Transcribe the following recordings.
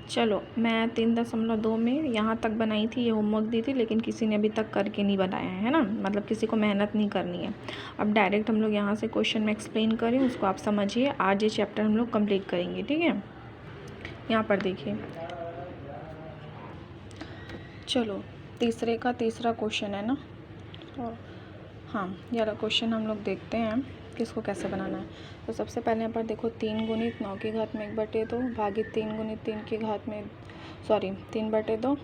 चलो, मैं 3.2 में यहाँ तक बनाई थी, ये होमवर्क दी थी, लेकिन किसी ने अभी तक करके नहीं बनाया है ना, मतलब किसी को मेहनत नहीं करनी है। अब डायरेक्ट हम लोग यहाँ से क्वेश्चन में एक्सप्लेन करें, उसको आप समझिए। आज ये चैप्टर हम लोग कंप्लीट करेंगे, ठीक है। यहाँ पर देखिए, चलो तीसरे का तीसरा क्वेश्चन है ना, तो हाँ ये वाला क्वेश्चन हम लोग देखते हैं कि इसको कैसे बनाना है। तो सबसे पहले यहाँ पर देखो 3 गुणित 9 की घात में 1/2 भागित 3 गुणित 3 की घात में 3/2।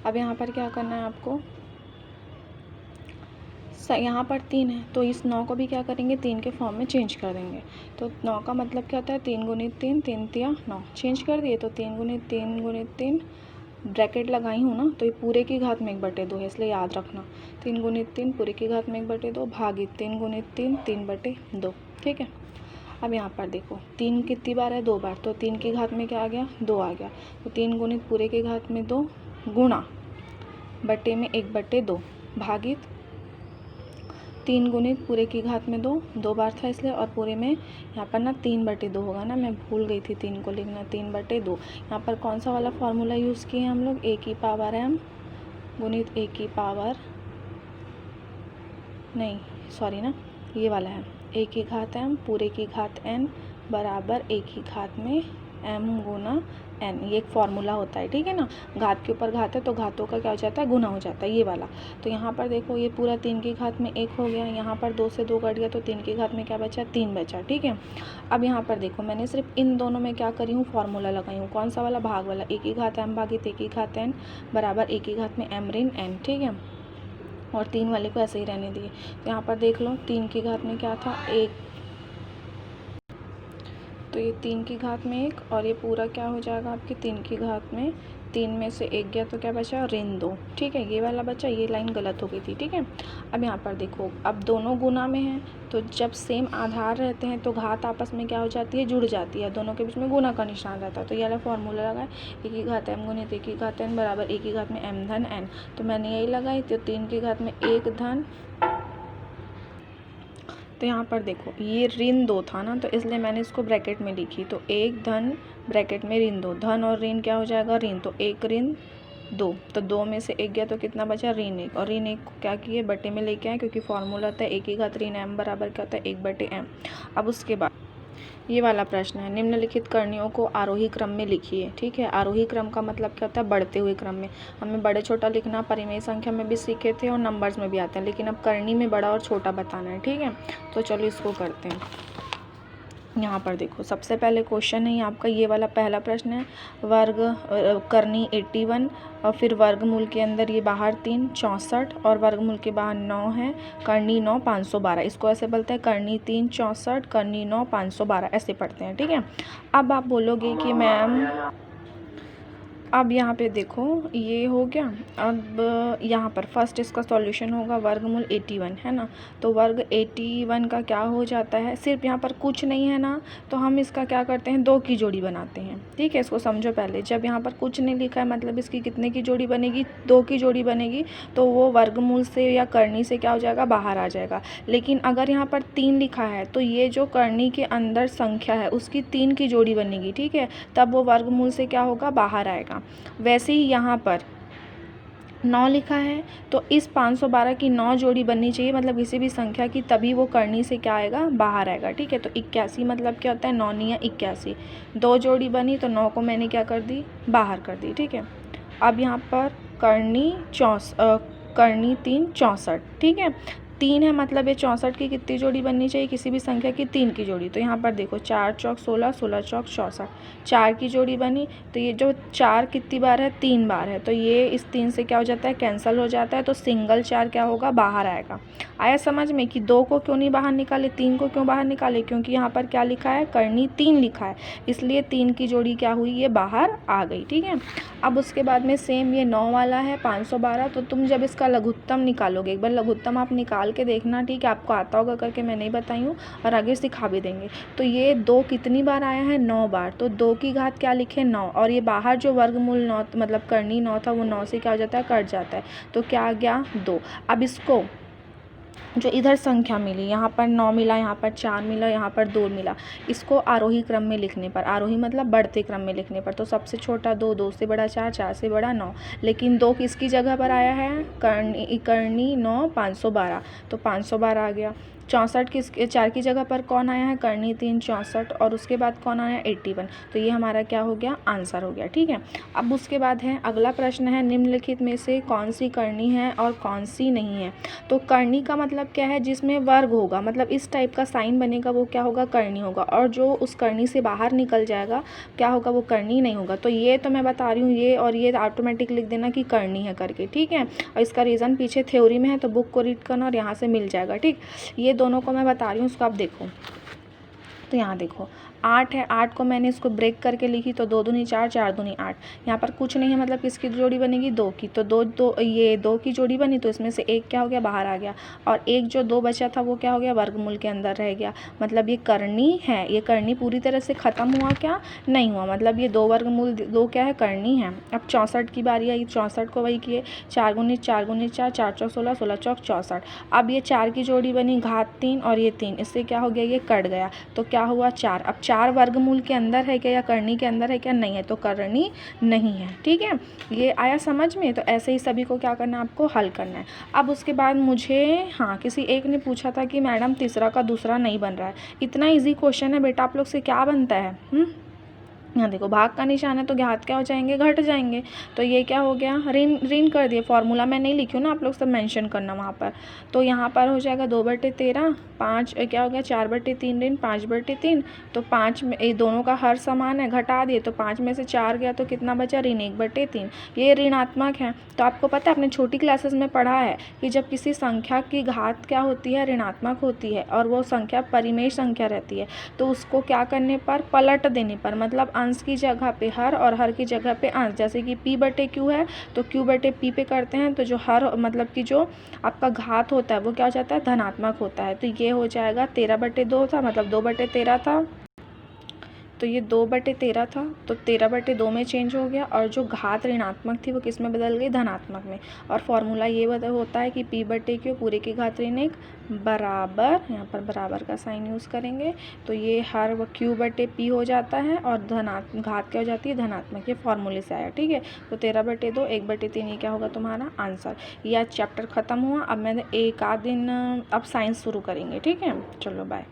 अब यहाँ पर क्या करना है आपको, यहाँ पर 3 है तो इस 9 को भी क्या करेंगे, 3 के फॉर्म में चेंज कर देंगे। तो 9 का मतलब क्या होता है, 3 गुणित 3, 3 तिया 9, चेंज कर दिए। तो 3 गुणित 3 गुणित 3 ब्रैकेट लगाई हूँ ना, तो ये पूरे की घात में 1/2 है, इसलिए याद रखना 3 गुणित 3 पूरे की घात में 1/2 भागित 3 गुणित 3 3/2, ठीक है। अब यहाँ पर देखो 3 कितनी बार है, 2 बार, तो 3 की घात में क्या आ गया, 2 आ गया। तो 3 गुणित पूरे की घात में 2 गुणा बटे में 1/2 भागित 3 गुणित पूरे की घात में 2 बार था इसलिए, और पूरे में यहाँ पर ना 3/2 होगा ना, मैं भूल गई थी 3 को लिखना, 3/2। यहाँ पर कौन सा वाला फॉर्मूला यूज़ किए हैं हम लोग, a की पावर m गुणित a की पावर, नहीं सॉरी ना, ये वाला है, a की घात m पूरे की घात n बराबर a की घात में m गुना n, ये एक फार्मूला होता है, ठीक है ना। घात के ऊपर घात है तो घातों का क्या हो जाता है, गुना हो जाता है, ये वाला। तो यहाँ पर देखो ये पूरा 3 की घात में 1 हो गया, यहाँ पर 2 से 2 कट गया, तो 3 की घात में क्या बचा, 3 बचा, ठीक है। अब यहाँ पर देखो मैंने सिर्फ इन दोनों में क्या करी हूँ, फार्मूला लगाई हूँ, कौन सा वाला, भाग वाला, a की घात m भागित a की घात n बराबर a की घात में m ऋण n, ठीक है। और 3 वाले को ऐसे ही रहने दिए। तो यहाँ पर देख लो 3 की घात में क्या था, 1, तो ये 3 की घात में 1, और ये पूरा क्या हो जाएगा आपकी 3 की घात में 3 में से 1 गया तो क्या बचा, ऋण 2, ठीक है। ये वाला बचा, ये लाइन गलत हो गई थी, ठीक है। अब यहाँ पर देखो, अब दोनों गुना में हैं, तो जब सेम आधार रहते हैं तो घात आपस में क्या हो जाती है, जुड़ जाती है, दोनों के बीच में गुना का निशान रहता है। तो ये वाला फॉर्मूला लगाए, a की घात m गुणित a की घात n बराबर a की घात में m धन n, तो मैंने यही लगाई। तो 3 की घात में 1 धन, तो यहाँ पर देखो ये ऋण 2 था ना, तो इसलिए मैंने इसको ब्रैकेट में लिखी। तो 1 धन ब्रैकेट में ऋण 2, धन और ऋण क्या हो जाएगा, ऋण, तो 1 ऋण 2, तो 2 में से 1 गया तो कितना बचा, ऋण 1, और ऋण 1 को क्या किए, बटे में लेके आए, क्योंकि फॉर्मूला होता है a की घात ऋण m बराबर क्या होता है, 1/m। अब उसके बाद ये वाला प्रश्न है, निम्नलिखित करणियों को आरोही क्रम में लिखिए, ठीक है। आरोही क्रम का मतलब क्या होता है, बढ़ते हुए क्रम में। हमें बड़े छोटा लिखना परिमेय संख्या में भी सीखे थे और नंबर्स में भी आते हैं, लेकिन अब करनी में बड़ा और छोटा बताना है, ठीक है। तो चलो इसको करते हैं। यहाँ पर देखो सबसे पहले क्वेश्चन है आपका ये वाला, पहला प्रश्न है, वर्ग करनी 81 और फिर वर्गमूल के अंदर ये बाहर 3 64 और वर्गमूल के बाहर 9 है, करनी 9 512, इसको ऐसे बोलते हैं करनी 3 64 करनी 9 512, ऐसे पढ़ते हैं, ठीक है। अब आप बोलोगे कि मैम, अब यहाँ पे देखो ये हो गया। अब यहाँ पर फर्स्ट इसका सॉल्यूशन होगा वर्गमूल 81 है ना, तो वर्ग 81 का क्या हो जाता है, सिर्फ यहाँ पर कुछ नहीं है ना, तो हम इसका क्या करते हैं, 2 की जोड़ी बनाते हैं, ठीक है। इसको समझो पहले, जब यहाँ पर कुछ नहीं लिखा है मतलब इसकी कितने की जोड़ी बनेगी, 2 की जोड़ी बनेगी, तो वो वर्गमूल से या करनी से क्या हो जाएगा, बाहर आ जाएगा। लेकिन अगर यहाँ पर 3 लिखा है तो ये जो करनी के अंदर संख्या है उसकी 3 की जोड़ी बनेगी, ठीक है, तब वो वर्गमूल से क्या होगा, बाहर आएगा। वैसे ही यहाँ पर 9 लिखा है तो इस 512 की 9 जोड़ी बननी चाहिए, मतलब किसी भी संख्या की, तभी वो करनी से क्या आएगा, बाहर आएगा, ठीक है। तो 81 मतलब क्या होता है, 9 निया 81, 2 जोड़ी बनी तो 9 को मैंने क्या कर दी, बाहर कर दी, ठीक है। अब यहाँ पर करनी 3 64, ठीक है, 3 है मतलब ये 64 की कितनी जोड़ी बननी चाहिए, किसी भी संख्या की 3 की जोड़ी। तो यहाँ पर देखो 4 चौक 16, 16 चौक 64, 4 की जोड़ी बनी, तो ये जो 4 कितनी बार है, 3 बार है, तो ये इस 3 से क्या हो जाता है, कैंसिल हो जाता है, तो सिंगल 4 क्या होगा, बाहर आएगा। आया समझ में कि 2 को क्यों नहीं बाहर निकाले, 3 को क्यों बाहर निकाले, क्योंकि यहाँ पर क्या लिखा है, करनी 3 लिखा है, इसलिए 3 की जोड़ी क्या हुई, ये बाहर आ गई, ठीक है। अब उसके बाद में सेम ये 9 वाला है 512, तो तुम जब इसका लघुत्तम निकालोगे, एक बार लघुत्तम आप निकाल के देखना, ठीक है, आपको आता होगा करके, मैं नहीं बताई हूँ और आगे सिखा भी देंगे। तो ये 2 कितनी बार आया है, 9 बार, तो 2 की घात क्या लिखे, 9, और ये बाहर जो वर्गमूल 9 मतलब करनी 9 था वो 9 से क्या हो जाता है, कट जाता है, तो क्या आ गया, 2। अब इसको जो इधर संख्या मिली, यहाँ पर 9 मिला, यहाँ पर 4 मिला, यहाँ पर 2 मिला, इसको आरोही क्रम में लिखने पर, आरोही मतलब बढ़ते क्रम में लिखने पर, तो सबसे छोटा 2, 2 से बड़ा 4, 4 से बड़ा 9, लेकिन 2 किसकी जगह पर आया है, करनी 9 512, तो 512 आ गया। 64 किस 4 की जगह पर कौन आया है, करनी 3 64, और उसके बाद कौन आया 81, तो ये हमारा क्या हो गया, आंसर हो गया। ठीक है, अब उसके बाद है अगला प्रश्न है, निम्नलिखित में से कौन सी करनी है और कौन सी नहीं है। तो करनी का मतलब क्या है, जिसमें वर्ग होगा, मतलब इस टाइप का साइन बनेगा वो क्या होगा, करनी होगा, और जो उस करनी से बाहर निकल जाएगा क्या होगा, वो करनी नहीं होगा। तो ये तो मैं बता रही हूँ, ये और ये ऑटोमेटिक लिख देना कि करनी है करके। ठीक है, और इसका रीज़न पीछे थ्योरी में है, तो बुक को रीड करना और यहाँ से मिल जाएगा। ठीक, ये दोनों को मैं बता रही हूँ, उसको आप देखो। तो यहाँ देखो 8 है, 8 को मैंने इसको ब्रेक करके लिखी, तो 2 दूनी 4, 4 दूनी 8, यहाँ पर कुछ नहीं है, मतलब किसकी जोड़ी बनेगी, 2 की, तो ये 2 की जोड़ी बनी, तो इसमें से एक क्या हो गया, बाहर आ गया, और एक जो 2 बचा था वो क्या हो गया, वर्गमूल के अंदर रह गया। मतलब ये करनी है, ये करनी पूरी तरह से ख़त्म हुआ क्या, नहीं हुआ, मतलब ये 2 वर्गमूल 2 क्या है, करनी है। अब 64 की बारी आई, 64 को वही किए, 4 गुनी 4 गुनी 4, 4 चौक 16, 16 चौक 64। अब ये 4 की जोड़ी बनी, घात 3 और ये 3, इससे क्या हो गया, ये कट गया, तो क्या हुआ 4। अब 4 वर्गमूल के अंदर है क्या, या करनी के अंदर है क्या, नहीं है, तो करनी नहीं है। ठीक है, ये आया समझ में। तो ऐसे ही सभी को क्या करना है, आपको हल करना है। अब उसके बाद मुझे किसी एक ने पूछा था कि मैडम तीसरा का दूसरा नहीं बन रहा है। इतना ईजी क्वेश्चन है बेटा, आप लोग से क्या बनता है। यहाँ देखो भाग का निशान है, तो घात क्या हो जाएंगे, घट जाएंगे, तो ये क्या हो गया, ऋण ऋण कर दिए। फॉर्मूला मैं नहीं लिखी हूँ ना, आप लोग सब मेंशन करना वहाँ पर। तो यहाँ पर हो जाएगा 2/13, 5 क्या हो गया, 4/3 ऋण 5/3, तो 5 में ये दोनों का हर समान है, घटा दिए, तो 5 में से 4 गया, तो कितना बचा, ऋण 1/3, ये ऋणात्मक है। तो आपको पता है, अपने छोटी क्लासेस में पढ़ा है कि जब किसी संख्या की घात क्या होती है, ऋणात्मक होती है, और वो संख्या परिमेय संख्या रहती है, तो उसको क्या करने पर, पलट देने पर, मतलब अंश की जगह पे हर और हर की जगह पे अंश। जैसे कि p/q है, तो q/p पे करते हैं, तो जो हर मतलब कि जो आपका घात होता है वो क्या हो जाता है, धनात्मक होता है। तो ये हो जाएगा 13/2 था, मतलब 2/13 था, तो ये 2/13 था, तो 13/2 में चेंज हो गया, और जो घात ऋणात्मक थी वो किस में बदल गई, धनात्मक में। और फॉर्मूला ये होता है कि p/q पूरे की घात ऋण 1 बराबर, यहाँ पर बराबर का साइन यूज़ करेंगे, तो ये हर q/p हो जाता है, और घात क्या हो जाती है, धनात्मक। ये फॉर्मूले से आया। ठीक है, तो 13/2 1/3 ये क्या होगा तुम्हारा आंसर। यह चैप्टर ख़त्म हुआ। अब मैं एक आध दिन अब साइंस शुरू करेंगे। ठीक है, चलो बाय।